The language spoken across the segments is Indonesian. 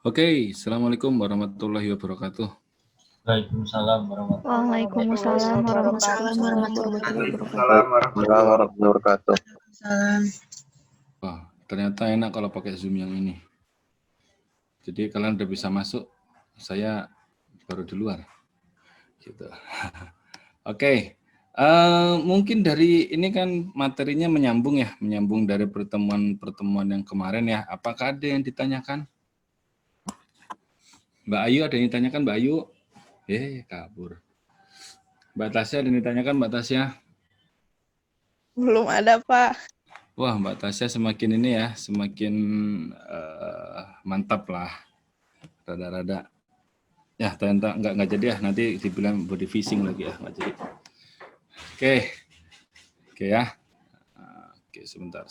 Oke, Assalamualaikum warahmatullahi wabarakatuh. Waalaikumsalam warahmatullahi wabarakatuh. Wah, ternyata enak kalau pakai Zoom yang ini. Jadi kalian udah bisa masuk, saya baru di luar. Gitu. Oke, mungkin dari ini kan materinya menyambung dari pertemuan yang kemarin ya. Apakah ada yang ditanyakan? Mbak Ayu ada yang ditanyakan, Mbak Ayu? Kabur. Mbak Tasya ada yang ditanyakan, Mbak Tasya? Belum ada, Pak. Wah, Mbak Tasya semakin ini ya, semakin mantap lah. Rada-rada. Ya, ternyata nggak jadi ya, nanti dibilang body fishing lagi ya, nggak jadi. Oke ya. Oke, sebentar.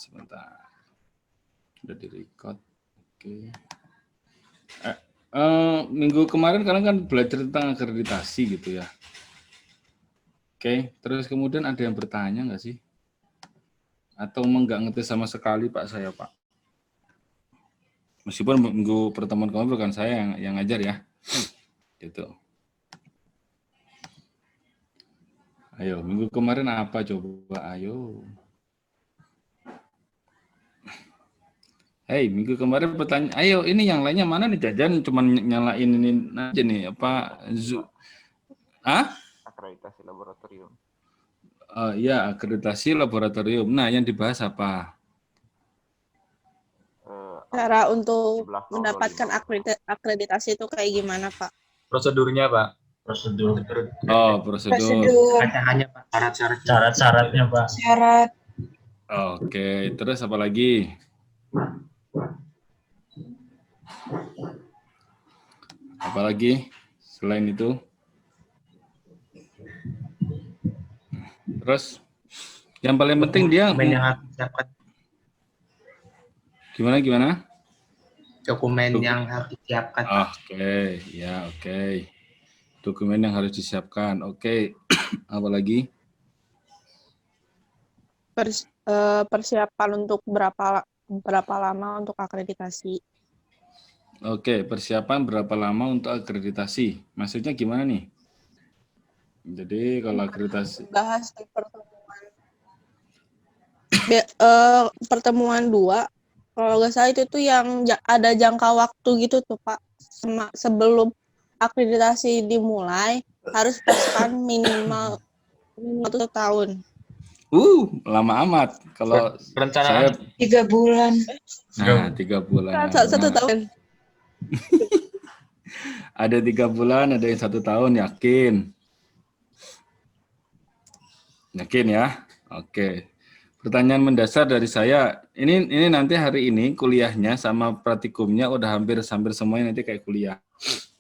Udah di-record. Oke. Minggu kemarin kalian kan belajar tentang akreditasi gitu ya. Oke, terus kemudian ada yang bertanya nggak sih? Atau nggak ngerti sama sekali Pak saya, Pak? Meskipun minggu pertemuan kemarin bukan saya yang ngajar ya. Gitu. Ayo, minggu kemarin apa coba? Ayo. Hei, minggu kemarin pertanyaan, ayo ini yang lainnya mana nih Jajan cuma nyalain ini aja nih apa Zoom. Akreditasi laboratorium. Ya, akreditasi laboratorium. Nah, yang dibahas apa? Cara untuk mendapatkan akreditasi itu kayak gimana, Pak? Prosedurnya, Pak. Prosedur. Oh, prosedur. Hanya Pak. Syarat-syaratnya, Pak. Syarat. Oke, terus apa lagi? Apalagi selain itu? Terus yang paling penting dia Dokumen yang harus disiapkan. Gimana? Dokumen yang harus disiapkan. Oke. Dokumen yang harus disiapkan. Oke. Apalagi? Persiapan untuk berapa lama untuk akreditasi? Oke, persiapan berapa lama untuk akreditasi? Maksudnya gimana nih? Jadi kalau akreditasi Bahas di pertemuan 2, kalau nggak salah itu tuh yang ada jangka waktu gitu tuh Pak. Sebelum akreditasi dimulai harus persiapan minimal 1 tahun. Lama amat. Kalau perencanaan saya 3 bulan. Nah, 3 bulan. 1 tahun. Ada 3 bulan, ada yang 1 tahun, yakin? Yakin ya? Oke. Pertanyaan mendasar dari saya, ini nanti hari ini kuliahnya sama praktikumnya udah hampir semuanya nanti kayak kuliah.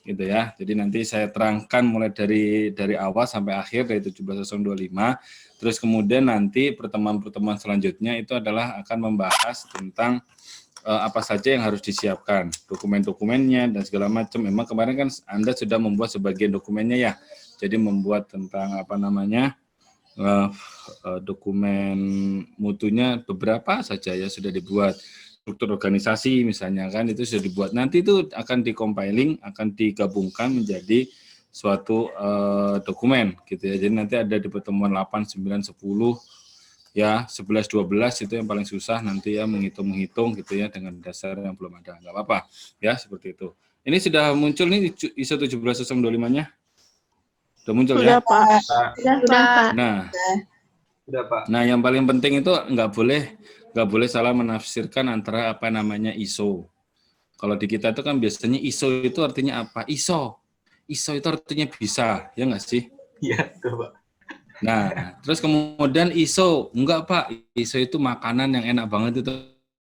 Gitu ya. Jadi nanti saya terangkan mulai dari awal sampai akhir dari 17.025. Terus kemudian nanti pertemuan-pertemuan selanjutnya itu adalah akan membahas tentang apa saja yang harus disiapkan, dokumen-dokumennya dan segala macam. Memang kemarin kan Anda sudah membuat sebagian dokumennya ya. Jadi membuat tentang dokumen mutunya beberapa saja ya sudah dibuat. Struktur organisasi misalnya kan itu sudah dibuat. Nanti itu akan di-compiling, akan digabungkan menjadi suatu dokumen gitu ya. Jadi nanti ada di pertemuan 8, 9, 10 ya 11, 12 itu yang paling susah nanti ya menghitung gitu ya dengan dasar yang belum ada. Nggak apa-apa ya seperti itu. Ini sudah muncul nih ISO 17025-nya? Sudah muncul ya? Pak. Sudah, Pak. Nah, yang paling penting itu nggak boleh salah menafsirkan antara apa namanya ISO. Kalau di kita itu kan biasanya ISO itu artinya apa? ISO itu artinya bisa, ya nggak sih? Iya, tuh, Pak. Nah, terus kemudian ISO, enggak Pak, ISO itu makanan yang enak banget itu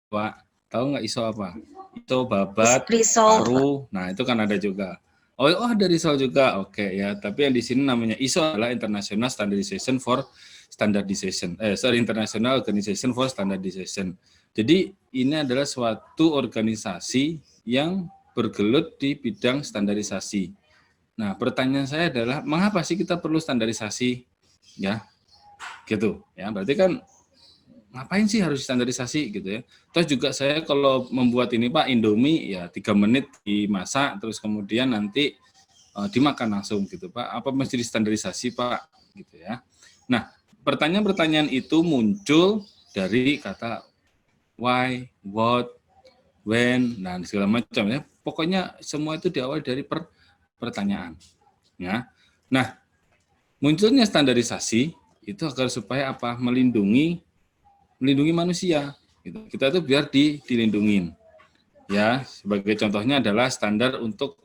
Pak. Tahu nggak ISO apa? ISO babat, paru, nah itu kan ada juga. Oh ada risol juga, oke ya. Tapi yang di sini namanya ISO adalah International Standardization for Standardization. International Organization for Standardization. Jadi ini adalah suatu organisasi yang bergelut di bidang standarisasi. Nah, pertanyaan saya adalah mengapa sih kita perlu standarisasi? Ya, gitu. Ya, berarti kan ngapain sih harus standarisasi gitu ya. Terus juga saya kalau membuat ini Pak, Indomie ya 3 menit dimasak terus kemudian nanti dimakan langsung gitu Pak. Apa mesti distandarisasi Pak gitu ya. Nah, pertanyaan-pertanyaan itu muncul dari kata why, what, when, dan segala macam ya. Pokoknya semua itu diawali dari pertanyaan ya. Nah, munculnya standarisasi itu agar supaya apa? Melindungi manusia gitu. Kita itu biar dilindungin. Ya, sebagai contohnya adalah standar untuk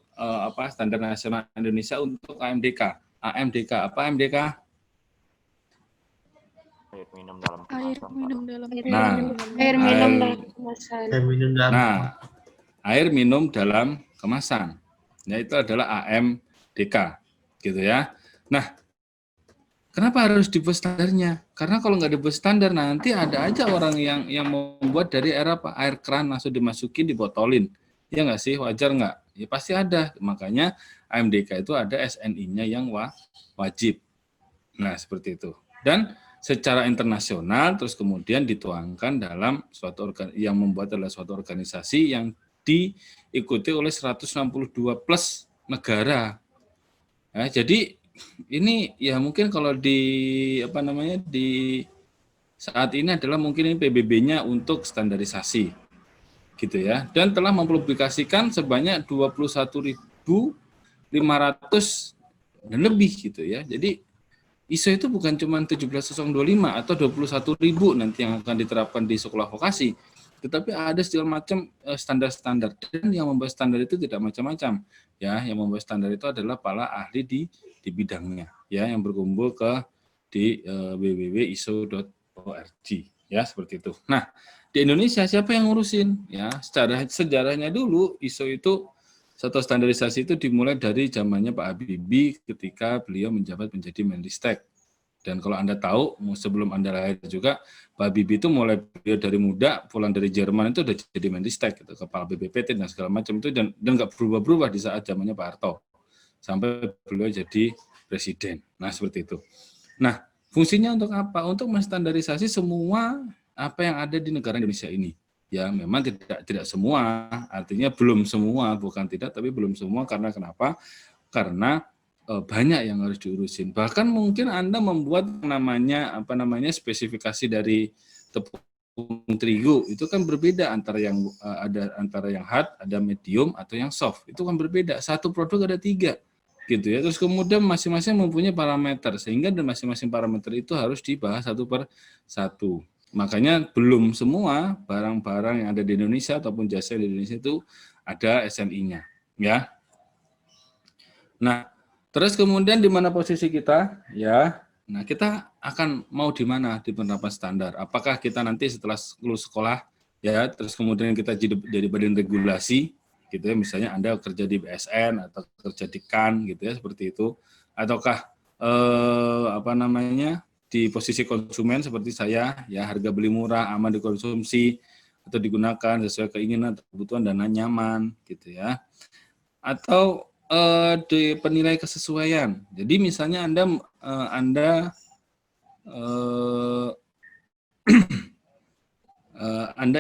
standar nasional Indonesia untuk AMDK. AMDK apa AMDK? Air minum dalam Air kemasan. minum dalam Nah, air minum air- dalam kemasan. Saya minum dalam Nah, air minum dalam kemasan. Ya, itu adalah AMDK, gitu ya. Nah, kenapa harus dibuat standarnya? Karena kalau nggak dibuat standar, nanti ada aja orang yang membuat dari air apa? Air keran langsung dimasukin, dibotolin. Ya nggak sih? Wajar nggak? Ya pasti ada. Makanya AMDK itu ada SNI-nya yang wajib. Nah, seperti itu. Dan secara internasional terus kemudian dituangkan dalam yang membuat adalah suatu organisasi yang diikuti oleh 162 plus negara. Nah, jadi ini ya mungkin kalau di saat ini adalah mungkin ini PBB-nya untuk standarisasi gitu ya, dan telah mempublikasikan sebanyak 21.500 dan lebih gitu ya. Jadi ISO itu bukan cuma 17025 atau 21.000 nanti yang akan diterapkan di sekolah vokasi, tetapi ada segala macam standar-standar, dan yang membuat standar itu tidak macam-macam ya. Yang membuat standar itu adalah para ahli di bidangnya ya, yang berkumpul di www.iso.org ya, seperti itu. Nah, di Indonesia siapa yang ngurusin ya? Sejarahnya dulu ISO itu satu standarisasi itu dimulai dari zamannya Pak Habibie ketika beliau menjabat menjadi Menristek. Dan kalau Anda tahu, sebelum Anda lahir juga, Pak Habibie itu mulai beliau dari muda, pulang dari Jerman itu udah jadi Menristek, gitu, kepala BPPT dan segala macam itu, dan nggak berubah-berubah di saat zamannya Pak Harto. Sampai beliau jadi presiden. Nah, seperti itu. Nah, fungsinya untuk apa? Untuk menstandarisasi semua apa yang ada di negara Indonesia ini. Ya, memang tidak semua, artinya belum semua, bukan tidak, tapi belum semua. Karena kenapa? Karena banyak yang harus diurusin. Bahkan mungkin Anda membuat spesifikasi dari tepung terigu itu kan berbeda antara yang hard, ada medium atau yang soft. Itu kan berbeda. Satu produk ada 3 gitu ya. Terus kemudian masing-masing mempunyai parameter, sehingga dan masing-masing parameter itu harus dibahas satu per satu. Makanya belum semua barang-barang yang ada di Indonesia ataupun jasa di Indonesia itu ada SNI-nya, ya. Nah, terus kemudian di mana posisi kita, ya? Nah, kita akan mau di mana di penerapan standar? Apakah kita nanti setelah lulus sekolah, ya, terus kemudian kita jadi badan regulasi, gitu ya? Misalnya Anda kerja di BSN atau kerja di KAN, gitu ya, seperti itu. Ataukah di posisi konsumen seperti saya, ya, harga beli murah, aman dikonsumsi atau digunakan sesuai keinginan, kebutuhan, dan nyaman, gitu ya. Atau di penilai kesesuaian. Jadi misalnya Anda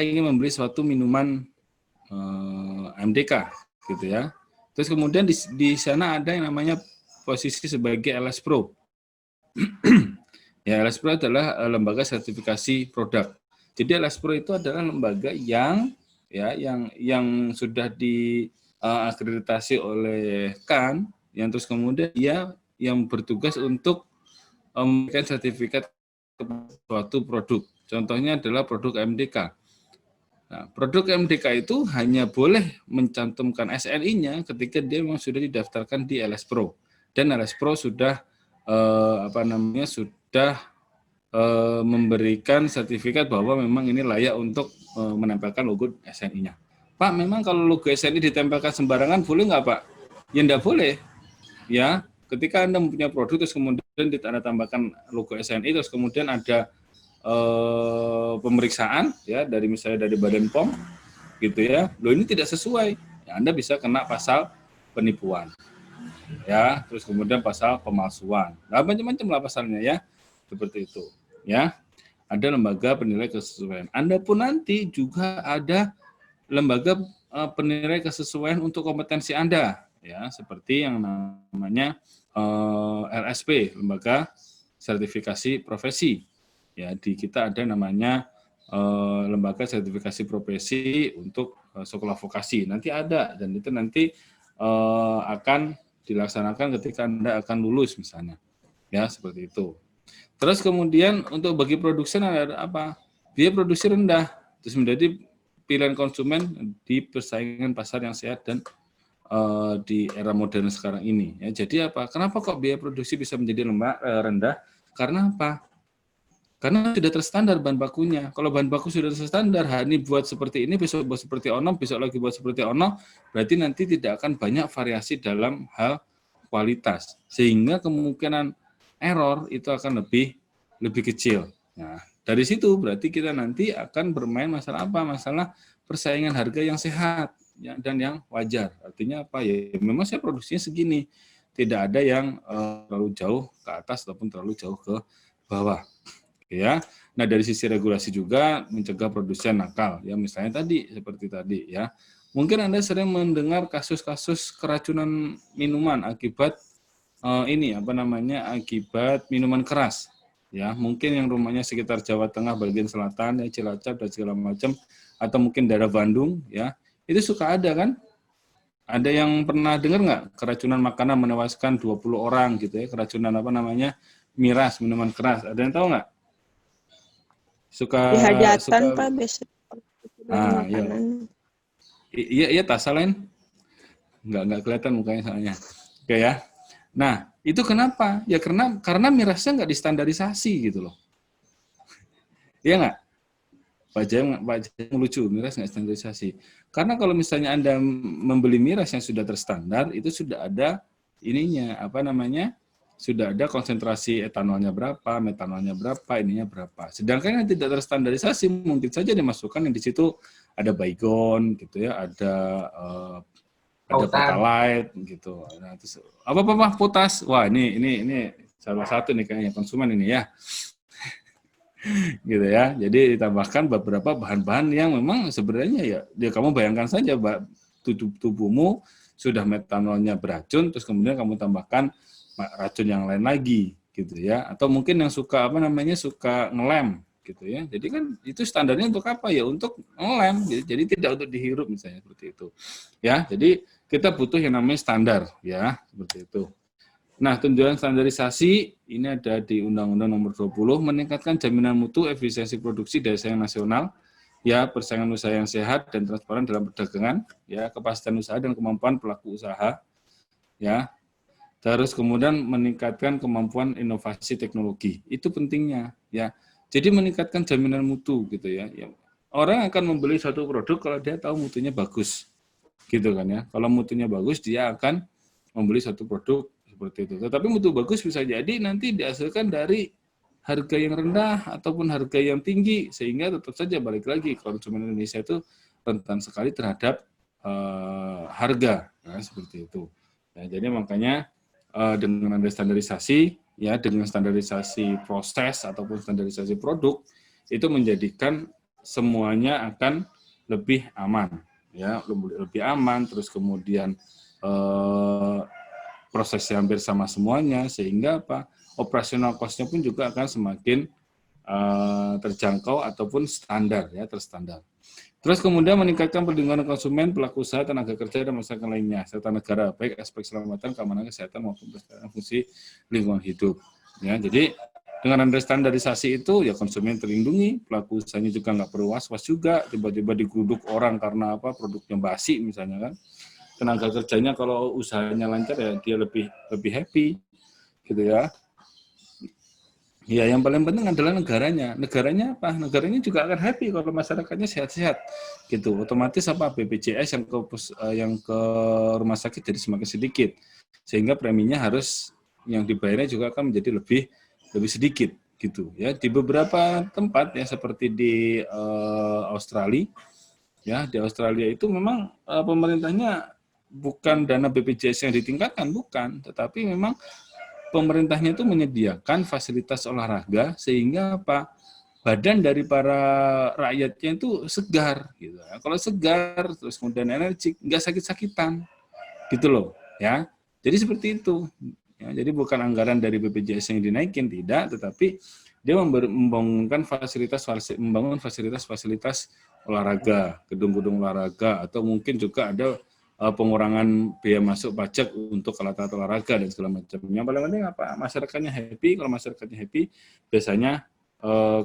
ingin membeli suatu minuman MDK, gitu ya. Terus kemudian di sana ada yang namanya posisi sebagai LS Pro. Ya, LS Pro adalah lembaga sertifikasi produk. Jadi LS Pro itu adalah lembaga yang sudah diakreditasi oleh KAN, yang terus kemudian dia yang bertugas untuk memberikan sertifikat suatu produk. Contohnya adalah produk MDK. Nah, produk MDK itu hanya boleh mencantumkan SNI-nya ketika dia memang sudah didaftarkan di LS Pro, dan LS Pro sudah memberikan sertifikat bahwa memang ini layak untuk menempelkan logo SNI-nya. Pak, memang kalau logo SNI ditempelkan sembarangan boleh nggak, Pak? Ya nggak boleh. Ya, ketika Anda mempunyai produk terus kemudian ditambahkan logo SNI, terus kemudian ada pemeriksaan ya misalnya dari Badan POM, gitu ya. Loh, ini tidak sesuai. Ya, Anda bisa kena pasal penipuan. Ya, terus kemudian pasal pemalsuan. Nah, macam-macam lah pasalnya ya. Seperti itu, ya. ada lembaga penilai kesesuaian. Anda pun nanti juga ada lembaga penilai kesesuaian untuk kompetensi Anda, ya, seperti yang namanya LSP, lembaga sertifikasi profesi. Ya, di kita ada namanya lembaga sertifikasi profesi untuk sekolah vokasi. Nanti ada, dan itu nanti akan dilaksanakan ketika Anda akan lulus misalnya. Ya, seperti itu. Terus kemudian untuk bagi produsen ada apa? Biaya produksi rendah, terus menjadi pilihan konsumen di persaingan pasar yang sehat dan di era modern sekarang ini. Ya, jadi apa? Kenapa kok biaya produksi bisa menjadi rendah? Karena apa? Karena sudah terstandar bahan bakunya. Kalau bahan baku sudah terstandar, hari ini buat seperti ini, besok buat seperti ono, besok lagi buat seperti ono, berarti nanti tidak akan banyak variasi dalam hal kualitas. Sehingga kemungkinan error itu akan lebih kecil. Nah, dari situ berarti kita nanti akan bermain masalah apa? Masalah persaingan harga yang sehat dan yang wajar. Artinya apa ya? Memang saya produksinya segini. Tidak ada yang terlalu jauh ke atas ataupun terlalu jauh ke bawah. Ya. Nah, dari sisi regulasi juga mencegah produsen nakal. Ya, misalnya tadi seperti tadi ya. Mungkin Anda sering mendengar kasus-kasus keracunan minuman akibat akibat minuman keras. Ya, mungkin yang rumahnya sekitar Jawa Tengah bagian selatan, ya, Cilacap dan segala macam, atau mungkin daerah Bandung, ya, itu suka ada kan? Ada yang pernah dengar nggak keracunan makanan menewaskan 20 orang gitu ya, keracunan miras, minuman keras. Ada yang tahu nggak? Di hajatan Pak biasa makanan. Iya tak salahin. Nggak kelihatan mukanya soalnya. Oke ya. Nah, itu kenapa? Ya karena mirasnya nggak distandarisasi gitu loh. Iya nggak? Pak Jaya lucu, miras nggak standarisasi. Karena kalau misalnya Anda membeli miras yang sudah terstandar, itu sudah ada sudah ada konsentrasi etanolnya berapa, metanolnya berapa, ininya berapa. Sedangkan yang tidak terstandarisasi mungkin saja dimasukkan yang di situ ada baygon gitu ya, ada pertalite gitu. Nah, terus apa potas. Wah, ini salah satu nih kayaknya konsumen ini ya. Gitu ya. Jadi ditambahkan beberapa bahan-bahan yang memang sebenarnya ya kamu bayangkan saja tubuhmu sudah metanolnya beracun, terus kemudian kamu tambahkan racun yang lain lagi gitu ya, atau mungkin yang suka suka ngelem gitu ya. Jadi kan itu standarnya untuk apa ya? Untuk ngelem, jadi tidak untuk dihirup misalnya seperti itu ya. Jadi kita butuh yang namanya standar ya, seperti itu. Nah, tujuan standarisasi ini ada di Undang-Undang Nomor 20 meningkatkan jaminan mutu, efisiensi produksi, daya saing nasional, ya, persaingan usaha yang sehat dan transparan dalam perdagangan, ya, kepastian usaha dan kemampuan pelaku usaha, ya. Terus kemudian meningkatkan kemampuan inovasi teknologi. Itu pentingnya, ya. Jadi meningkatkan jaminan mutu gitu ya. Orang akan membeli satu produk kalau dia tahu mutunya bagus. Gitu kan ya. Kalau mutunya bagus dia akan membeli satu produk seperti itu. Tetapi mutu bagus bisa jadi nanti dihasilkan dari harga yang rendah ataupun harga yang tinggi, sehingga tetap saja balik lagi konsumen Indonesia itu rentan sekali terhadap harga, ya, seperti itu. Ya, jadi makanya dengan ada standarisasi, ya, dengan standarisasi proses ataupun standarisasi produk itu menjadikan semuanya akan lebih aman, ya, lebih aman. Terus kemudian prosesnya hampir sama semuanya, sehingga operasional cost-nya pun juga akan semakin terjangkau ataupun standar, ya, terstandar. Terus kemudian meningkatkan perlindungan konsumen, pelaku usaha, tenaga kerja, dan masyarakat lainnya, serta negara, baik aspek keselamatan, keamanan, kesehatan, maupun fungsi lingkungan hidup. Ya, jadi dengan ada standarisasi itu, ya konsumen terlindungi, pelaku usahanya juga nggak perlu was-was juga, tiba-tiba digeruduk orang karena produknya basi misalnya kan. Tenaga kerjanya kalau usahanya lancar ya dia lebih happy gitu ya. Ya, yang paling penting adalah negaranya. Negaranya apa? Negaranya juga akan happy kalau masyarakatnya sehat-sehat gitu. Otomatis BPJS yang ke rumah sakit jadi semakin sedikit. Sehingga preminya yang dibayarnya juga akan menjadi lebih sedikit gitu ya. Di beberapa tempat ya seperti di Australia, ya, di Australia itu memang pemerintahnya bukan dana BPJS yang ditingkatkan, bukan, tetapi memang pemerintahnya itu menyediakan fasilitas olahraga sehingga badan dari para rakyatnya itu segar gitu. Kalau segar terus kemudian energik, nggak sakit-sakitan gitu loh ya. Jadi seperti itu. Ya, jadi bukan anggaran dari BPJS yang dinaikin, tidak, tetapi dia membangun fasilitas olahraga, gedung-gedung olahraga, atau mungkin juga ada pengurangan biaya masuk pajak untuk alat-alat olahraga dan segala macam. Yang paling penting apa? Masyarakatnya happy. Kalau masyarakatnya happy, biasanya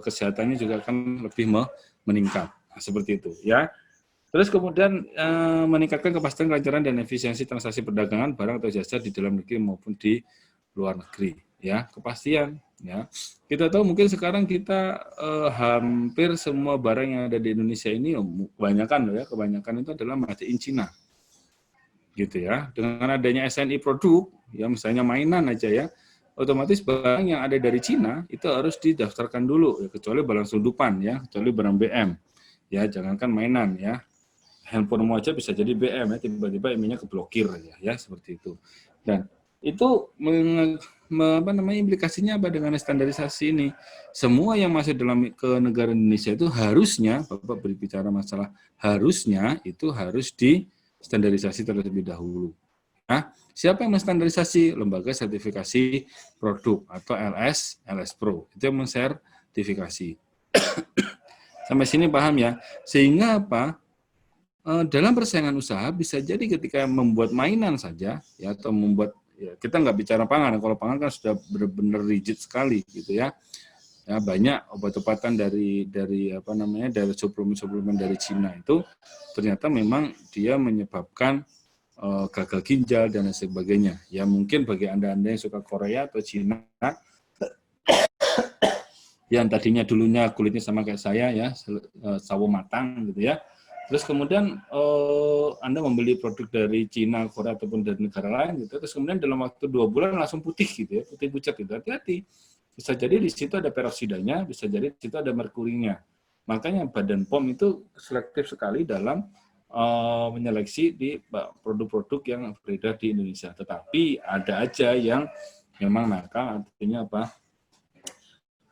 kesehatannya juga akan lebih meningkat. Nah, seperti itu ya. Terus kemudian meningkatkan kepastian, kelancaran dan efisiensi transaksi perdagangan barang atau jasa di dalam negeri maupun di luar negeri. Ya, kepastian. Ya, kita tahu mungkin sekarang kita hampir semua barang yang ada di Indonesia ini kebanyakan itu adalah made in China. Gitu ya. Dengan adanya SNI produk, ya misalnya mainan aja ya, otomatis barang yang ada dari Cina itu harus didaftarkan dulu, ya, kecuali barang selundupan ya, kecuali barang BM. Ya, jangankan mainan ya. Handphonemu aja bisa jadi BM ya, tiba-tiba emailnya keblokir ya seperti itu. Dan itu implikasinya apa dengan standarisasi ini? Semua yang masuk ke negara Indonesia itu harusnya, Bapak berbicara masalah harusnya itu harus distandarisasi terlebih dahulu. Nah, siapa yang menstandarisasi? Lembaga sertifikasi produk atau LS Pro. Itu yang mensertifikasi. Sampai sini paham ya? Sehingga apa? Dalam persaingan usaha bisa jadi ketika membuat mainan saja ya, atau membuat ya, kita nggak bicara pangan, kalau pangan kan sudah benar-benar rigid sekali gitu ya. Ya, banyak obat-obatan dari suplemen dari Cina itu ternyata memang dia menyebabkan gagal ginjal dan sebagainya. Ya mungkin bagi Anda-Anda yang suka Korea atau Cina yang tadinya dulunya kulitnya sama kayak saya ya, sawo matang gitu ya. Terus kemudian Anda membeli produk dari Cina, Korea ataupun dari negara lain gitu. Terus kemudian dalam waktu 2 bulan langsung putih gitu ya, putih pucat gitu. Hati-hati. Bisa jadi di situ ada peroksidanya, bisa jadi di situ ada merkurinya. Makanya Badan POM itu selektif sekali dalam menyeleksi di produk-produk yang beredar di Indonesia. Tetapi ada aja yang memang nakal, artinya apa?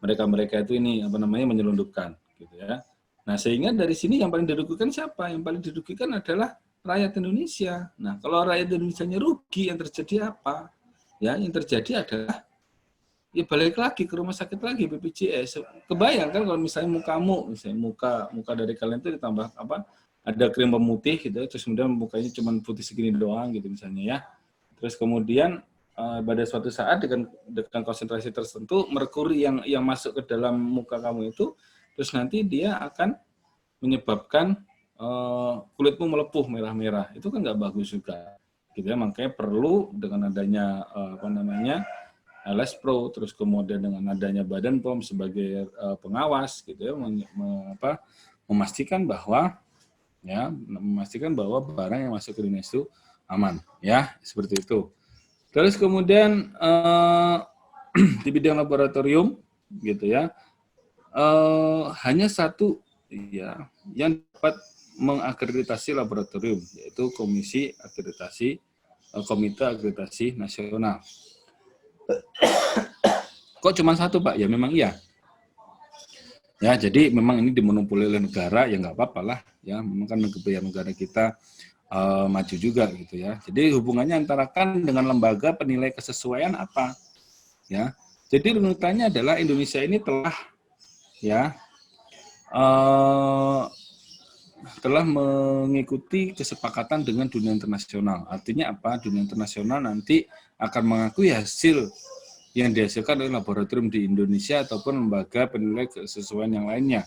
Mereka itu ini menyelundupkan gitu ya. Nah, sehingga dari sini yang paling dirugikan siapa? Yang paling dirugikan adalah rakyat Indonesia. Nah, kalau rakyat Indonesia-nya rugi, yang terjadi apa? Ya, yang terjadi adalah ya balik lagi ke rumah sakit lagi BPJS. Kebayang kan kalau misalnya muka dari kalian itu ditambah apa? Ada krim pemutih gitu, terus kemudian mukanya cuma putih segini doang gitu misalnya ya. Terus kemudian pada suatu saat dengan konsentrasi tertentu merkuri yang masuk ke dalam muka kamu itu, terus nanti dia akan menyebabkan kulitmu melepuh merah-merah. Itu kan nggak bagus juga. Gitu ya, makanya perlu dengan adanya LS Pro, terus kemudian dengan adanya Badan POM sebagai pengawas, gitu ya, memastikan bahwa barang yang masuk ke Indonesia itu aman, ya seperti itu. Terus kemudian di bidang laboratorium, gitu ya. Hanya satu ya yang dapat mengakreditasi laboratorium, yaitu Komite Akreditasi Nasional. Kok cuma satu, Pak? Ya memang iya. Ya, jadi memang ini dimonopoli oleh negara, ya nggak apa-apa lah. Ya, memang kan negara kita maju juga gitu ya. Jadi hubungannya antara kan dengan lembaga penilai kesesuaian apa? Ya, jadi runutannya adalah Indonesia ini telah mengikuti kesepakatan dengan dunia internasional. Artinya apa? Dunia internasional nanti akan mengakui hasil yang dihasilkan oleh laboratorium di Indonesia ataupun lembaga penilai kesesuaian yang lainnya.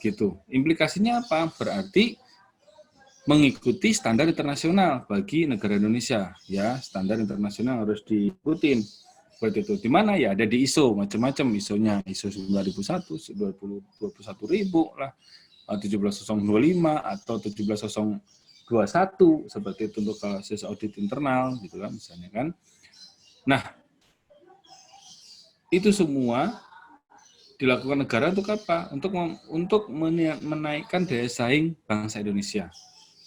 Gitu. Implikasinya apa? Berarti mengikuti standar internasional bagi negara Indonesia. Ya, standar internasional harus diikutin. Seperti itu. Di mana ya? Ada di ISO, macam-macam ISO-nya. ISO 9001, 21000 lah, 17025 atau 17021 seperti itu untuk kasus audit internal gitu kan misalnya kan. Nah, itu semua dilakukan negara untuk apa? Untuk menaikkan daya saing bangsa Indonesia.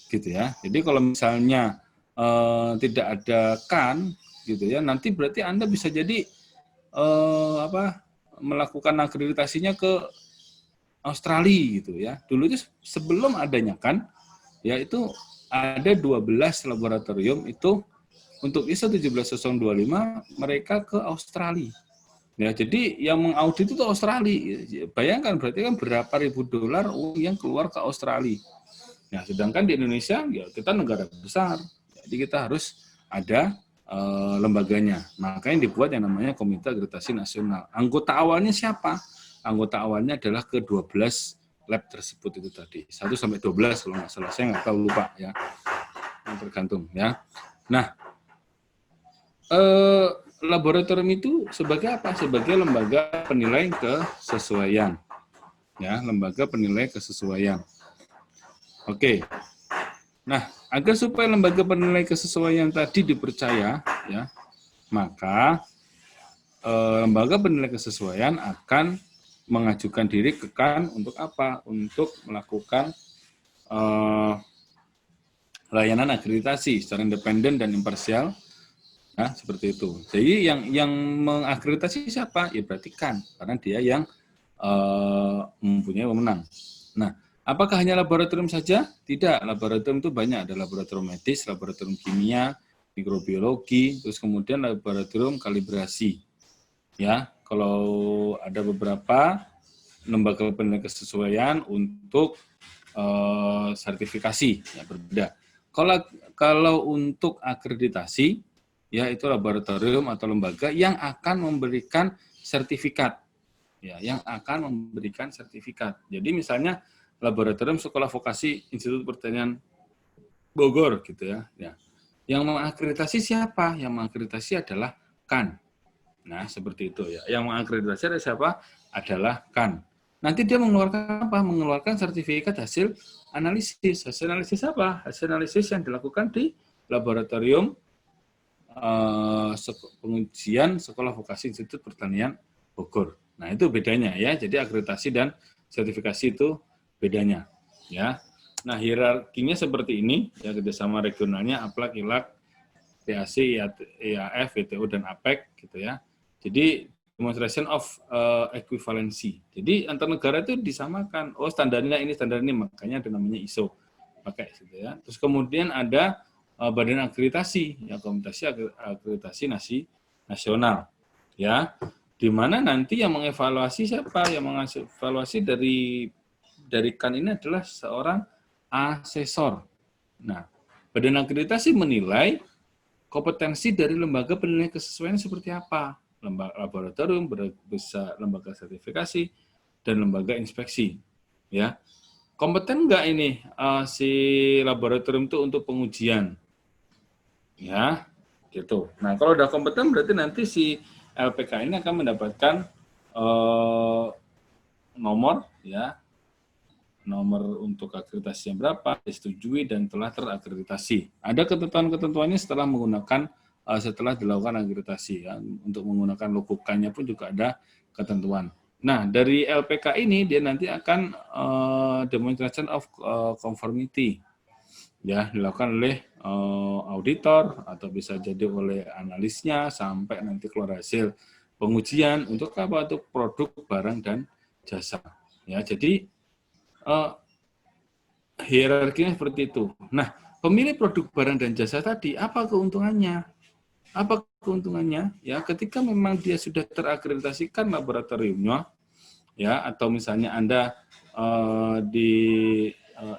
Gitu ya. Jadi kalau misalnya tidak ada kan gitu ya, nanti berarti Anda bisa jadi melakukan akreditasinya ke Australia gitu ya. Dulu itu sebelum adanya kan, ya itu ada 12 laboratorium itu untuk ISO 17025 mereka ke Australia. Ya, jadi yang mengaudit itu Australia. Bayangkan berarti kan berapa ribu dolar uang yang keluar ke Australia. Nah, sedangkan di Indonesia ya kita negara besar. Jadi kita harus ada lembaganya. Makanya dibuat yang namanya Komite Akreditasi Nasional. Anggota awalnya siapa? Anggota awalnya adalah ke-12 lab tersebut itu tadi. 1 sampai 12 kalau nggak salah. Saya nggak tahu, lupa ya. Tergantung ya. Nah, laboratorium itu sebagai apa? Sebagai lembaga penilai kesesuaian. Ya, lembaga penilai kesesuaian. Oke. Nah, agar supaya lembaga penilai kesesuaian tadi dipercaya, ya, maka lembaga penilai kesesuaian akan mengajukan diri ke KAN untuk apa? Untuk melakukan layanan akreditasi secara independen dan imparsial. Nah, seperti itu. Jadi yang mengakreditasi siapa? Ya berarti KAN, karena dia yang mempunyai wewenang. Nah, apakah hanya laboratorium saja? Tidak, laboratorium itu banyak. Ada laboratorium medis, laboratorium kimia, mikrobiologi, terus kemudian laboratorium kalibrasi. Ya, kalau ada beberapa lembaga penilai kesesuaian untuk sertifikasi, ya berbeda. Kalau untuk akreditasi, ya itu laboratorium atau lembaga yang akan memberikan sertifikat, ya yang akan memberikan sertifikat. Jadi misalnya laboratorium Sekolah Vokasi Institut Pertanian Bogor gitu ya. Yang mengakreditasi siapa? Yang mengakreditasi adalah KAN. Nah seperti itu ya. Yang mengakreditasi adalah siapa? Adalah KAN. Nanti dia mengeluarkan apa? Mengeluarkan sertifikat hasil analisis. Hasil analisis apa? Hasil analisis yang dilakukan di laboratorium pengujian Sekolah Vokasi Institut Pertanian Bogor. Nah, itu bedanya ya. Jadi akreditasi dan sertifikasi itu bedanya ya. Nah, hierarkinya seperti ini ya, kerjasama regionalnya APLAK, ILAK, PAC, IAF, WTO dan APEC gitu ya. Jadi demonstration of equivalency. Jadi antar negara itu disamakan. Oh, standarnya ini, standar ini, makanya ada namanya ISO. Pakai gitu ya. Terus kemudian ada badan akreditasi, ya Komite Akreditasi Nasional, ya, di mana nanti yang mengevaluasi siapa? Yang mengevaluasi dari KAN ini adalah seorang asesor. Nah, badan akreditasi menilai kompetensi dari lembaga penilai kesesuaian seperti apa? Lembaga laboratorium, bisa lembaga sertifikasi, dan lembaga inspeksi, ya. Kompeten nggak ini si laboratorium itu untuk pengujian? Ya, gitu. Nah, kalau udah kompeten berarti nanti si LPK ini akan mendapatkan nomor, ya, nomor untuk akreditasi yang berapa, disetujui dan telah terakreditasi. Ada ketentuan-ketentuannya setelah menggunakan setelah dilakukan akreditasi, ya. Untuk menggunakan logo KAN-nya pun juga ada ketentuan. Nah, dari LPK ini dia nanti akan demonstration of conformity, ya, dilakukan oleh auditor atau bisa jadi oleh analisnya sampai nanti keluar hasil pengujian untuk apa? Untuk produk, barang dan jasa. Ya, jadi hierarkinya seperti itu. Nah, pemilih produk, barang dan jasa tadi apa keuntungannya? Apa keuntungannya? Ya, ketika memang dia sudah terakreditasikan laboratoriumnya, ya, atau misalnya Anda di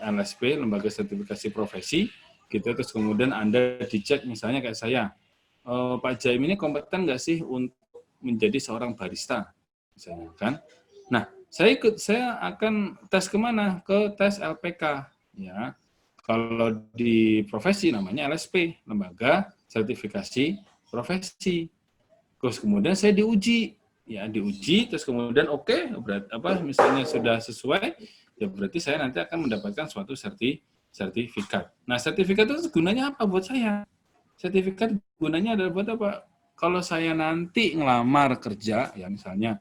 LSP, Lembaga Sertifikasi Profesi, gitu, terus kemudian Anda dicek misalnya kayak saya, Pak Jaim ini kompeten nggak sih untuk menjadi seorang barista, misalnya kan? Nah, saya akan tes kemana? Ke tes LPK, ya. Kalau di profesi namanya LSP, Lembaga Sertifikasi Profesi. Terus kemudian saya diuji, ya diuji, terus kemudian oke, berarti apa? Misalnya sudah sesuai, ya berarti saya nanti akan mendapatkan suatu sertifikat. Nah, sertifikat itu gunanya apa buat saya? Sertifikat gunanya adalah buat apa? Kalau saya nanti ngelamar kerja, ya misalnya,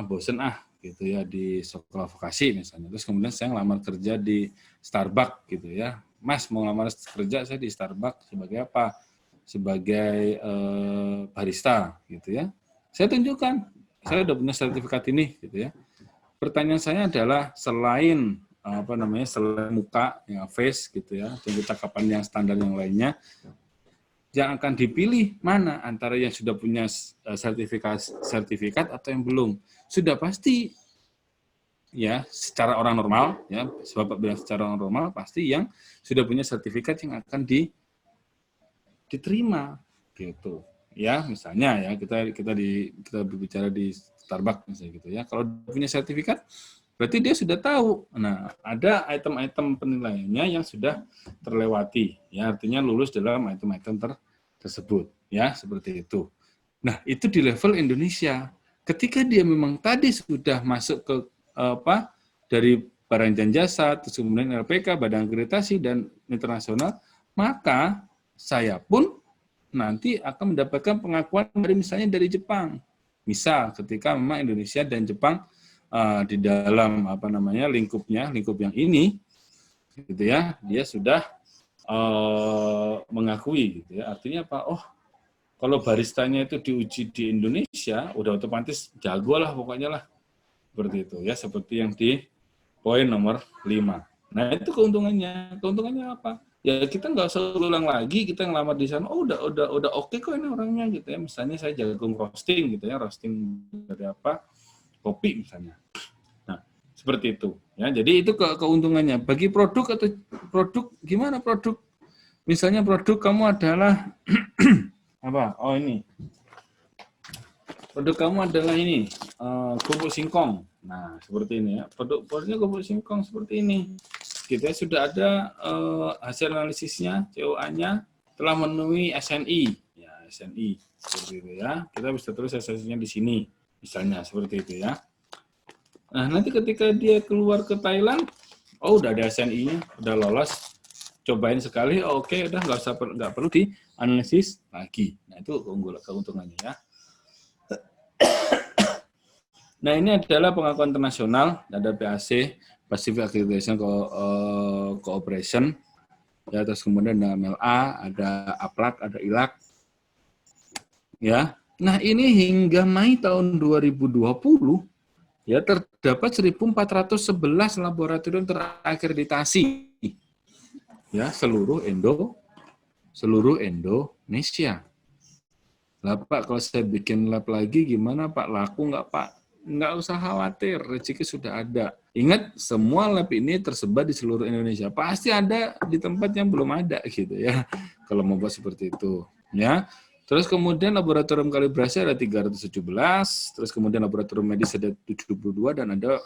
bosen gitu ya di sekolah vokasi misalnya, terus kemudian saya ngelamar kerja di Starbucks gitu ya. Mas, mau ngelamar kerja saya di Starbucks sebagai apa? Sebagai barista gitu ya. Saya tunjukkan, saya udah punya sertifikat ini gitu ya. pertanyaan saya adalah selain selain muka, ya face gitu ya, dan percakapan yang standar yang lainnya, yang akan dipilih mana antara yang sudah punya sertifikat atau yang belum? Sudah pasti ya secara orang normal ya, Bapak bilang secara orang normal pasti yang sudah punya sertifikat yang akan diterima gitu. Ya, misalnya ya kita berbicara di Starbucks misalnya gitu ya. Kalau punya sertifikat berarti dia sudah tahu. Nah, ada item-item penilaiannya yang sudah terlewati ya, artinya lulus dalam item-item tersebut ya, seperti itu. Nah, itu di level Indonesia. Ketika dia memang tadi sudah masuk ke dari barang dan jasa, terus kemudian LPK, Badan Akreditasi dan internasional, maka saya pun nanti akan mendapatkan pengakuan dari misalnya dari Jepang. Misal ketika memang Indonesia dan Jepang di dalam lingkup yang ini gitu ya, dia sudah mengakui gitu ya. Artinya apa? Oh, kalau baristanya itu diuji di Indonesia udah otomatis jago lah pokoknya lah. Seperti itu ya, seperti yang di poin nomor 5. Nah, itu keuntungannya. Keuntungannya apa? Ya kita nggak usah ulang lagi, kita ngelamar di sana, oh udah oke kok ini orangnya gitu ya. Misalnya saya jago roasting gitu ya, roasting dari kopi misalnya. Nah, seperti itu ya. Jadi itu keuntungannya. Bagi produk gimana produk? Misalnya produk kamu adalah apa? Oh ini. Produk kamu adalah ini, kerupuk singkong. Nah, seperti ini ya. Produknya kerupuk singkong seperti ini. Kita sudah ada hasil analisisnya, COA-nya telah memenuhi SNI. Ya, SNI seperti itu ya. Kita bisa tulis SNI-nya di sini, misalnya seperti itu ya. Nah, nanti ketika dia keluar ke Thailand, oh udah ada SNI-nya, udah lolos. Cobain sekali, oh, oke, udah nggak perlu dianalisis lagi. Nah, itu keuntungannya ya. Nah, ini adalah pengakuan internasional, ada PAC, Pacific Accreditation Cooperation, ya, terus kemudian ada MLA, ada APLAC, ada ILAC, ya. Nah, ini hingga Mei tahun 2020, ya, terdapat 1.411 laboratorium terakreditasi, ya, seluruh Indonesia. Lah Pak, kalau saya bikin lab lagi gimana Pak? Laku nggak Pak? Nggak usah khawatir, rezeki sudah ada. Ingat, semua lab ini tersebar di seluruh Indonesia. Pasti ada di tempat yang belum ada gitu ya. Kalau mau buat seperti itu, ya. Terus kemudian laboratorium kalibrasi ada 317, terus kemudian laboratorium medis ada 72 dan ada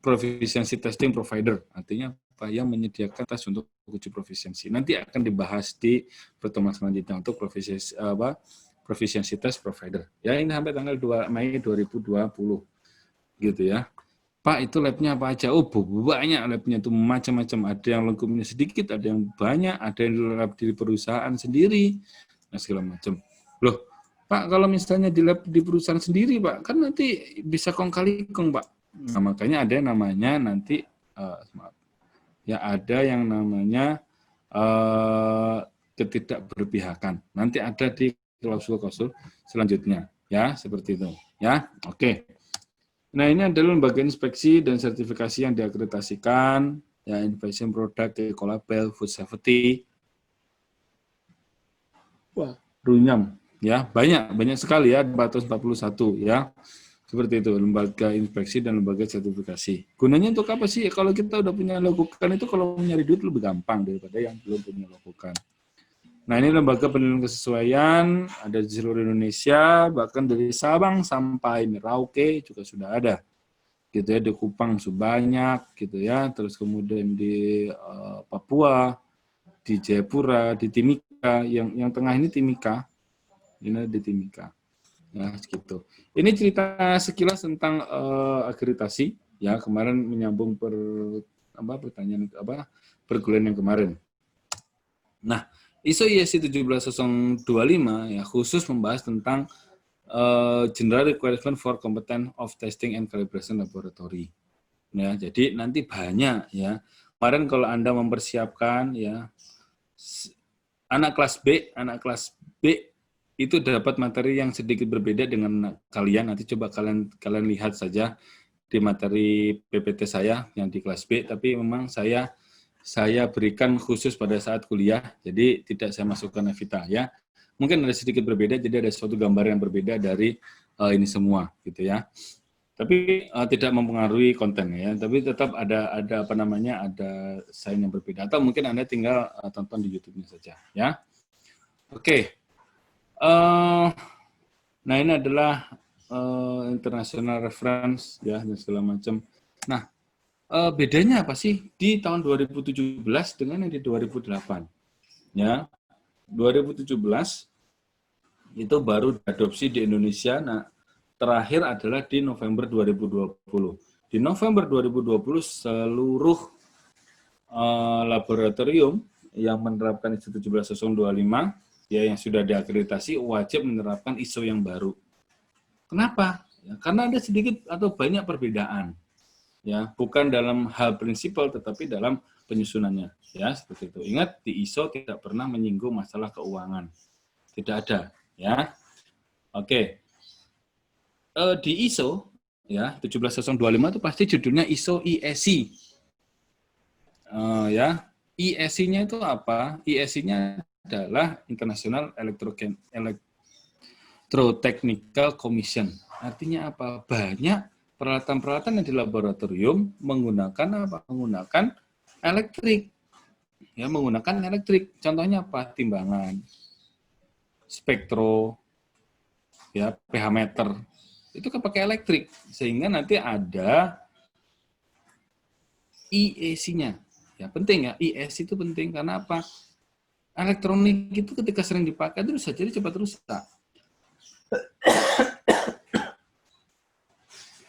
proficiency testing provider. Artinya apa? Yang menyediakan tes untuk uji profisiensi. Nanti akan dibahas di pertemuan selanjutnya untuk proficiency test provider. Ya, ini sampai tanggal 2 Mei 2020. Gitu ya. Pak, itu labnya apa aja? Oh, banyak labnya itu macam-macam. Ada yang lengkapnya sedikit, ada yang banyak, ada yang lab di perusahaan sendiri, nah segala macam. Loh, Pak, kalau misalnya di lab di perusahaan sendiri, Pak, kan nanti bisa kong kali kong, Pak. Nah, makanya ada yang namanya nanti, ada yang namanya ketidakberpihakan. Nanti ada di klausul-klausul selanjutnya, ya, seperti itu, ya. Oke. Nah, ini adalah lembaga inspeksi dan sertifikasi yang diakreditasikan, ya, Innovation Product, Ecolabel, Food Safety. Wah, runyam, ya, banyak sekali ya, 441 ya. Seperti itu, lembaga inspeksi dan lembaga sertifikasi. Gunanya untuk apa sih? Kalau kita udah punya logokan itu, kalau nyari duit lebih gampang daripada yang belum punya logokan. Nah, ini lembaga penilaian kesesuaian, ada di seluruh Indonesia, bahkan dari Sabang sampai Merauke juga sudah ada. Gitu ya, di Kupang sebanyak, gitu ya, terus kemudian di Papua, di Jayapura, di Timika, yang tengah ini Timika, ini di Timika. Nah, gitu. Ini cerita sekilas tentang akreditasi, ya, kemarin menyambung pertanyaan perguruan yang kemarin. Nah, ISO IEC 17025 ya khusus membahas tentang General Requirement for Competence of Testing and Calibration Laboratory. Ya, jadi nanti banyak ya. Kemarin kalau Anda mempersiapkan ya anak kelas B itu dapat materi yang sedikit berbeda dengan kalian. Nanti coba kalian lihat saja di materi PPT saya yang di kelas B, tapi memang saya berikan khusus pada saat kuliah, jadi tidak saya masukkan Evita ya. Mungkin ada sedikit berbeda, jadi ada suatu gambar yang berbeda dari ini semua gitu ya. Tapi tidak mempengaruhi konten ya, tapi tetap ada apa namanya, ada sign yang berbeda. Atau mungkin Anda tinggal tonton di YouTube-nya saja ya. Oke. Nah ini adalah international reference ya dan segala macam. Nah, bedanya apa sih di tahun 2017 dengan yang di 2008? Ya, 2017 itu baru diadopsi di Indonesia. Nah, terakhir adalah di November 2020. Di November 2020 seluruh laboratorium yang menerapkan ISO 17025 ya yang sudah diakreditasi wajib menerapkan ISO yang baru. Kenapa? Ya, karena ada sedikit atau banyak perbedaan. Ya, bukan dalam hal prinsipal tetapi dalam penyusunannya. Ya, seperti itu. Ingat di ISO tidak pernah menyinggung masalah keuangan. Tidak ada, ya. Oke. Di ISO ya 17025 itu pasti judulnya ISO IEC. Ya, IEC-nya itu apa? IEC-nya adalah International Electrotechnical Commission. Artinya apa? Banyak peralatan-peralatan yang di laboratorium menggunakan apa? Menggunakan elektrik. Ya, menggunakan elektrik. Contohnya apa? Timbangan, spektro, ya, pH meter. Itu kan pakai elektrik. Sehingga nanti ada IEC-nya. Ya, penting ya, IEC itu penting karena apa? Elektronik itu ketika sering dipakai itu bisa jadi cepat rusak.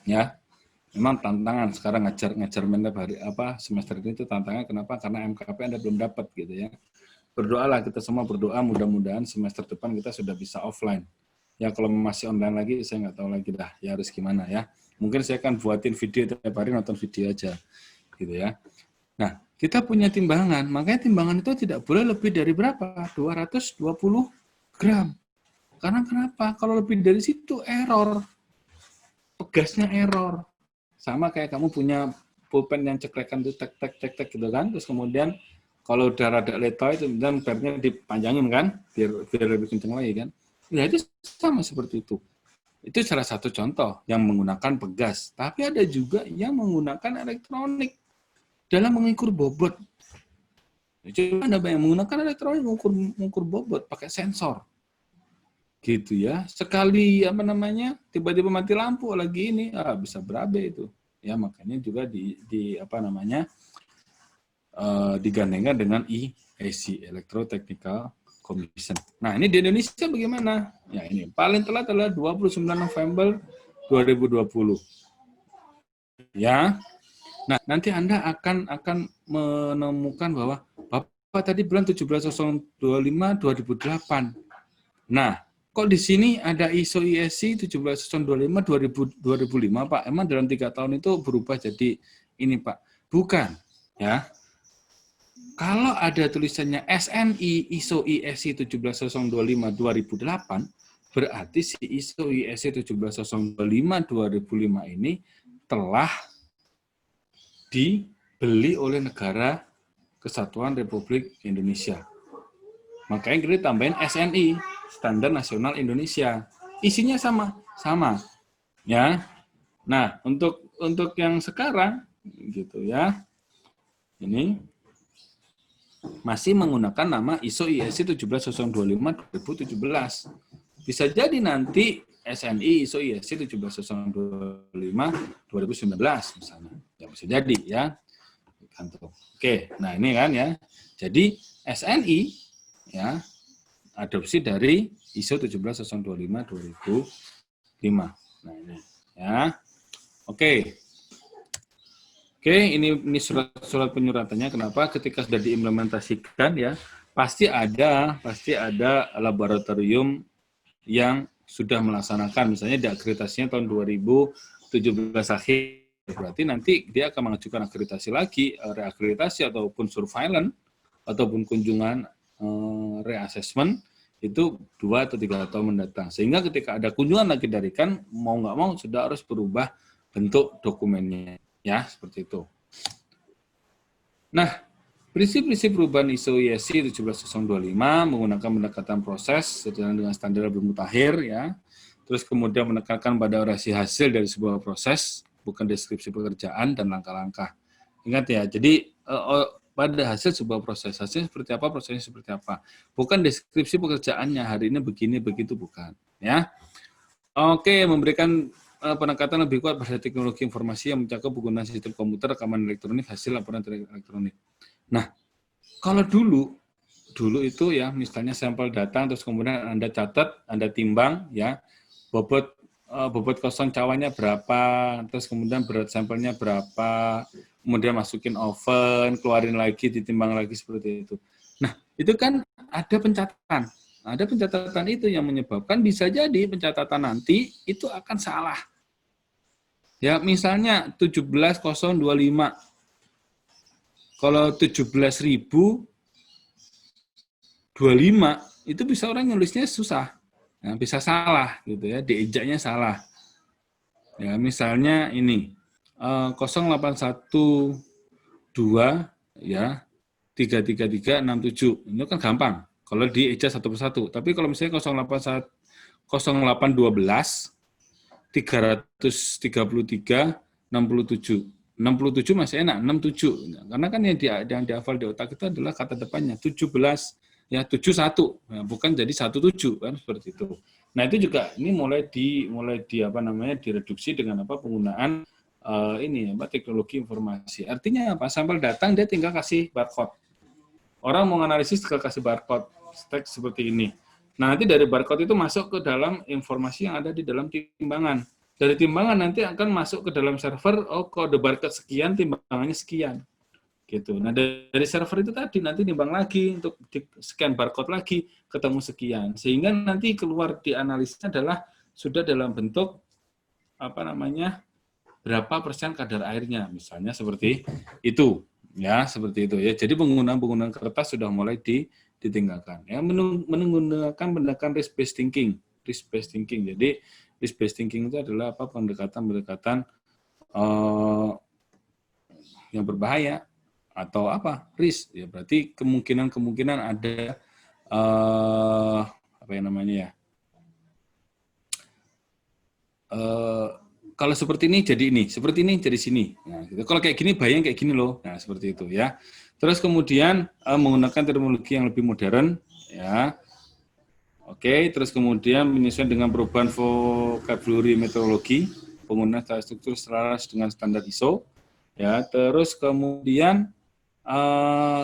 Ya, memang tantangan sekarang ngajar mendap hari apa semester ini itu tantangan. Kenapa? Karena MKP Anda belum dapat gitu ya. Berdoalah, kita semua berdoa mudah-mudahan semester depan kita sudah bisa offline. Ya kalau masih online lagi saya nggak tahu lagi dah ya harus gimana ya. Mungkin saya akan buatin video tiap hari, nonton video aja gitu ya. Nah, kita punya timbangan, makanya timbangan itu tidak boleh lebih dari berapa? 220 gram. Karena kenapa? Kalau lebih dari situ error. Pegasnya error. Sama kayak kamu punya pulpen yang ceklekan itu tek gitu kan. Terus kemudian kalau udah rada letoy itu kemudian pernya dipanjangin kan biar lebih kencang lagi kan. Ya itu sama seperti itu. Itu salah satu contoh yang menggunakan pegas. Tapi ada juga yang menggunakan elektronik dalam mengukur bobot. Coba Anda yang menggunakan elektronik mengukur bobot pakai sensor. Gitu ya. Sekali apa namanya? Tiba-tiba mati lampu lagi ini, bisa berabe itu. Ya, makanya juga di apa namanya? Digandengkan dengan IEC, Electrotechnical Commission. Nah, ini di Indonesia bagaimana? Ya, ini paling telat adalah 29 November 2020. Ya. Nah, nanti Anda akan menemukan bahwa Bapak tadi bilang 17025 2008. Nah, kok di sini ada ISO IEC 17025 2005, Pak? Emang dalam 3 tahun itu berubah jadi ini, Pak? Bukan, ya. Kalau ada tulisannya SNI ISO IEC 17025 2008, berarti si ISO IEC 17025 2005 ini telah dibeli oleh negara Kesatuan Republik Indonesia. Makanya kita tambahin SNI, Standar Nasional Indonesia. Isinya sama. Ya. Nah, untuk yang sekarang gitu ya. Ini masih menggunakan nama ISO IEC 17025 2017. Bisa jadi nanti SNI ISO IEC 17025 2019 misalnya. Ya bisa jadi ya. Oke, nah ini kan ya. Jadi SNI ya adopsi dari ISO 17025 2005. Nah ini ya. Oke, ini surat penyuratannya. Kenapa? Ketika sudah diimplementasikan ya, pasti ada laboratorium yang sudah melaksanakan. Misalnya diakreditasinya tahun 2017 akhir. Berarti nanti dia akan mengajukan akreditasi lagi, reakreditasi ataupun surveillance ataupun kunjungan reassessment itu 2 atau 3 tahun mendatang. Sehingga ketika ada kunjungan lagi dari Kan, mau nggak mau sudah harus berubah bentuk dokumennya. Ya, seperti itu. Nah, prinsip-prinsip perubahan ISO IEC 17025 menggunakan pendekatan proses sejalan dengan standar bermutakhir, ya. Terus kemudian menekankan pada orasi hasil dari sebuah proses, bukan deskripsi pekerjaan dan langkah-langkah. Ingat ya, jadi pada hasil sebuah proses, hasilnya seperti apa, prosesnya seperti apa. Bukan deskripsi pekerjaannya, hari ini begini, begitu, bukan. Ya. Oke, memberikan peningkatan lebih kuat pada teknologi informasi yang mencakup penggunaan sistem komputer, rekaman elektronik, hasil laporan elektronik. Nah, kalau dulu itu ya, misalnya sampel datang, terus kemudian Anda catat, Anda timbang, ya, bobot kosong cawannya berapa, terus kemudian berat sampelnya berapa, kemudian masukin oven, keluarin lagi, ditimbang lagi seperti itu. Nah, itu kan ada pencatatan. Ada pencatatan itu yang menyebabkan bisa jadi pencatatan nanti itu akan salah. Ya, misalnya 17.025. Kalau 17.025 itu bisa orang nulisnya susah. Nah, bisa salah gitu ya, diejaknya salah. Ya, misalnya ini 0812 ya 33367. Ini kan gampang kalau diejak satu persatu. Tapi kalau misalnya 0812 333 67. 67 masih enak, 67. Karena kan yang dihafal di otak itu adalah kata depannya 17 ya 71. Nah, bukan jadi 17 kan seperti itu. Nah, itu juga ini mulai di direduksi dengan penggunaan teknologi informasi. Artinya apa? Sampel datang dia tinggal kasih barcode. Orang mau analisis tinggal kasih barcode teks seperti ini. Nah, nanti dari barcode itu masuk ke dalam informasi yang ada di dalam timbangan. Dari timbangan nanti akan masuk ke dalam server, kode barcode sekian, timbangannya sekian. Gitu. Nah, dari server itu tadi nanti timbang lagi untuk scan barcode lagi, ketemu sekian. Sehingga nanti keluar di analisisnya adalah sudah dalam bentuk berapa persen kadar airnya, misalnya seperti itu. Ya, seperti itu ya. Jadi penggunaan kertas sudah mulai ditinggalkan. Ya, menggunakan pendekatan risk-based thinking. Jadi risk-based thinking itu adalah pendekatan yang berbahaya atau risk. Ya, berarti kemungkinan ada kalau seperti ini jadi ini, seperti ini jadi sini. Nah, gitu. Kalau kayak gini bahayanya kayak gini loh. Nah, seperti itu ya. Terus kemudian menggunakan terminologi yang lebih modern, ya. Oke, terus kemudian menyesuaikan dengan perubahan vocabulary metodologi, penggunaan struktur selaras dengan standar ISO, ya. Terus kemudian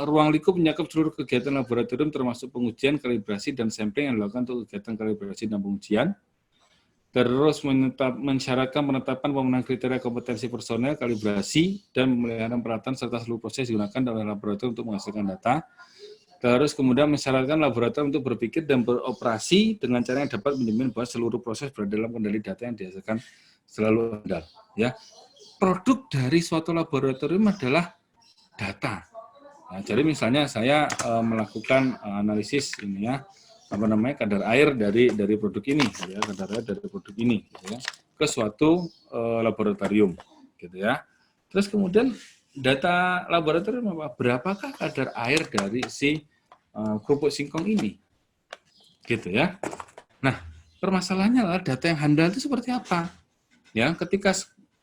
ruang lingkup mencakup seluruh kegiatan laboratorium termasuk pengujian, kalibrasi, dan sampling yang dilakukan untuk kegiatan kalibrasi dan pengujian. Terus mensyaratkan penetapan pemenuhan kriteria kompetensi personel, kalibrasi, dan pemeliharaan peralatan serta seluruh proses digunakan dalam laboratorium untuk menghasilkan data. Terus kemudian mensyaratkan laboratorium untuk berpikir dan beroperasi dengan cara yang dapat menjamin bahwa seluruh proses berada dalam kendali data yang dihasilkan selalu andal. Ya, produk dari suatu laboratorium adalah data. Nah, jadi misalnya saya melakukan analisis ini ya, kadar air dari produk ini, ya, kadar air dari produk ini, gitu ya, ke suatu laboratorium, gitu ya. Terus kemudian data laboratorium berapakah kadar air dari si kerupuk singkong ini, gitu ya. Nah, permasalahannya adalah data yang handal itu seperti apa? Ya, ketika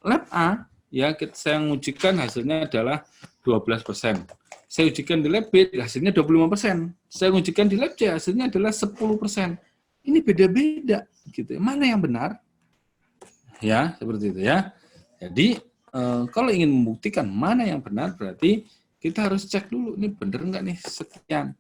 lab A, ya saya mengujikan hasilnya adalah 12%. Saya ujikan di lab B, hasilnya 25%. Saya ujikan di lab C, hasilnya adalah 10%. Ini beda-beda, gitu. Mana yang benar? Ya, seperti itu ya. Jadi, kalau ingin membuktikan mana yang benar, berarti kita harus cek dulu, ini benar nggak nih sekian.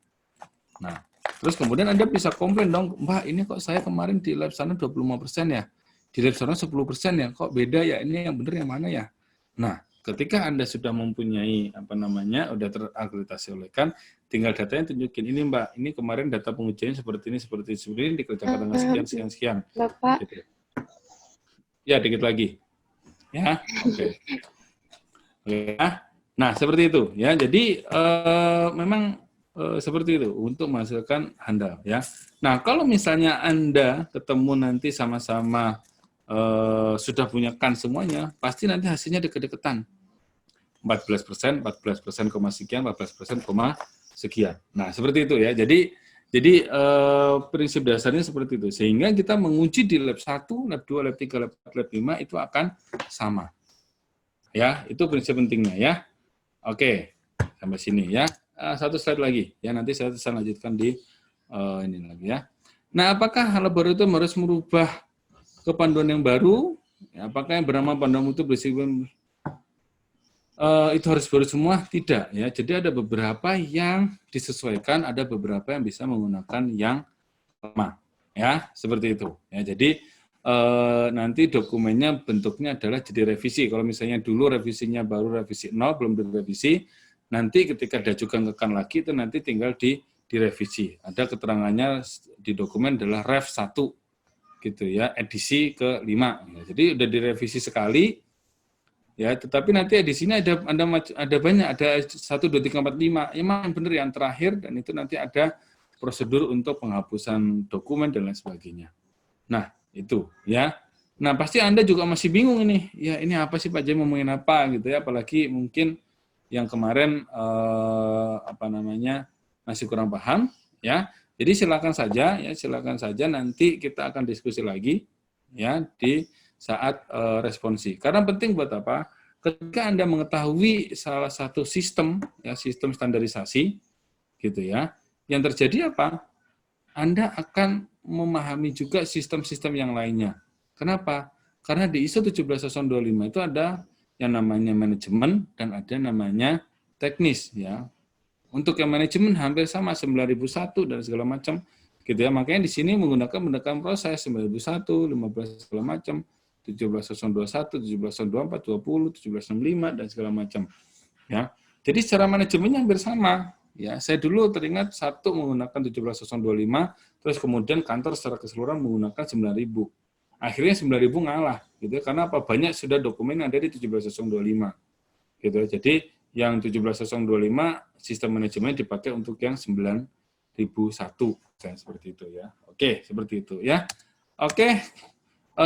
Nah, terus kemudian Anda bisa komplain dong, Mbak, ini kok saya kemarin di lab sana 25% ya, di lab sana 10% ya, kok beda ya, ini yang benar yang mana ya? Nah, ketika Anda sudah mempunyai udah terakreditasi oleh Kan, tinggal datanya tunjukin, ini Mbak, ini kemarin data pengujiannya seperti ini dikerjakan dengan sekian. Bapak. Gitu. Ya, dikit lagi. Ya, oke. Ya. Nah, seperti itu ya. Jadi memang seperti itu untuk menghasilkan handal ya. Nah, kalau misalnya Anda ketemu nanti sama-sama sudah punya kan semuanya, pasti nanti hasilnya deket-deketan. 14%, 14% koma sekian, 14% koma sekian. Nah, seperti itu ya. Jadi prinsip dasarnya seperti itu. Sehingga kita menguji di lab 1, lab 2, lab 3, lab 4, lab 5 itu akan sama. Ya, itu prinsip pentingnya ya. Oke, sampai sini ya. Satu slide lagi ya, nanti saya lanjutkan di ini lagi ya. Nah, apakah laboratorium harus merubah ke panduan yang baru? Ya, apakah yang bernama panduan mutu berisiko itu harus baru semua? Tidak ya. Jadi ada beberapa yang disesuaikan, ada beberapa yang bisa menggunakan yang lama ya, seperti itu. Ya, jadi nanti dokumennya bentuknya adalah jadi revisi. Kalau misalnya dulu revisinya baru revisi 0, belum direvisi, nanti ketika diajukan ke kan lagi itu nanti tinggal direvisi. Ada keterangannya di dokumen adalah Rev 1 gitu ya, edisi ke-5. Ya, jadi udah direvisi sekali ya, tetapi nanti edisinya ada banyak, ada 1 2 3 4 5. Yang benar yang terakhir, dan itu nanti ada prosedur untuk penghapusan dokumen dan lain sebagainya. Nah, itu ya. Nah, pasti Anda juga masih bingung ini. Ya, ini apa sih Pak Jai ngomongin apa gitu ya, apalagi mungkin yang kemarin masih kurang paham ya. Jadi silakan saja nanti kita akan diskusi lagi ya di saat responsi. Karena penting buat apa? Ketika Anda mengetahui salah satu sistem ya, sistem standarisasi gitu ya, yang terjadi apa? Anda akan memahami juga sistem-sistem yang lainnya. Kenapa? Karena di ISO 17025 itu ada yang namanya manajemen dan ada namanya teknis ya. Untuk yang manajemen hampir sama 9001 dan segala macam gitu ya. Makanya di sini menggunakan pendekatan proses 9001, 15 segala macam, 17021, 17024, 20, 1765 dan segala macam. Ya. Jadi secara manajemennya hampir sama. Ya, saya dulu teringat satu menggunakan 17025, terus kemudian kantor secara keseluruhan menggunakan 9000. Akhirnya 9000 ngalah, gitu. Karena apa? Banyak sudah dokumen yang ada di 17025, gitu. Jadi yang 17025 sistem manajemen dipakai untuk yang 9001, seperti itu ya. Oke, seperti itu ya. Oke,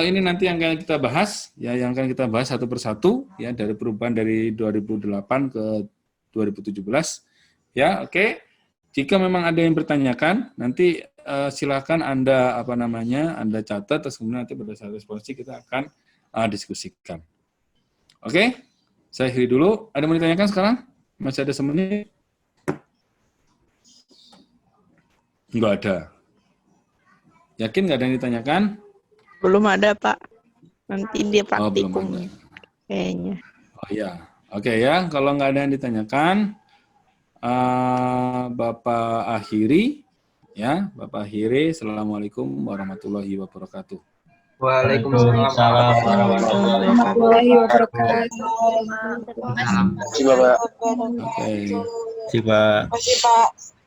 ini nanti yang akan kita bahas, ya, yang akan kita bahas satu persatu, ya, dari perubahan dari 2008 ke 2017. Ya, oke. Jika memang ada yang bertanyakan, nanti silakan Anda Anda catat, terus kemudian nanti pada saat responsi kita akan diskusikan. Oke, saya akhiri dulu. Ada yang mau ditanyakan sekarang? Masih ada semenit? Enggak ada. Yakin nggak ada yang ditanyakan? Belum ada, Pak. Nanti dia Belum praktikum ada. kayaknya. Oh iya. Oke ya, kalau nggak ada yang ditanyakan, Bapak akhiri, ya, Bapak akhiri. Assalamualaikum warahmatullahi wabarakatuh. Waalaikumsalam warahmatullahi wabarakatuh. Salam. Oke. Terima kasih, Pak.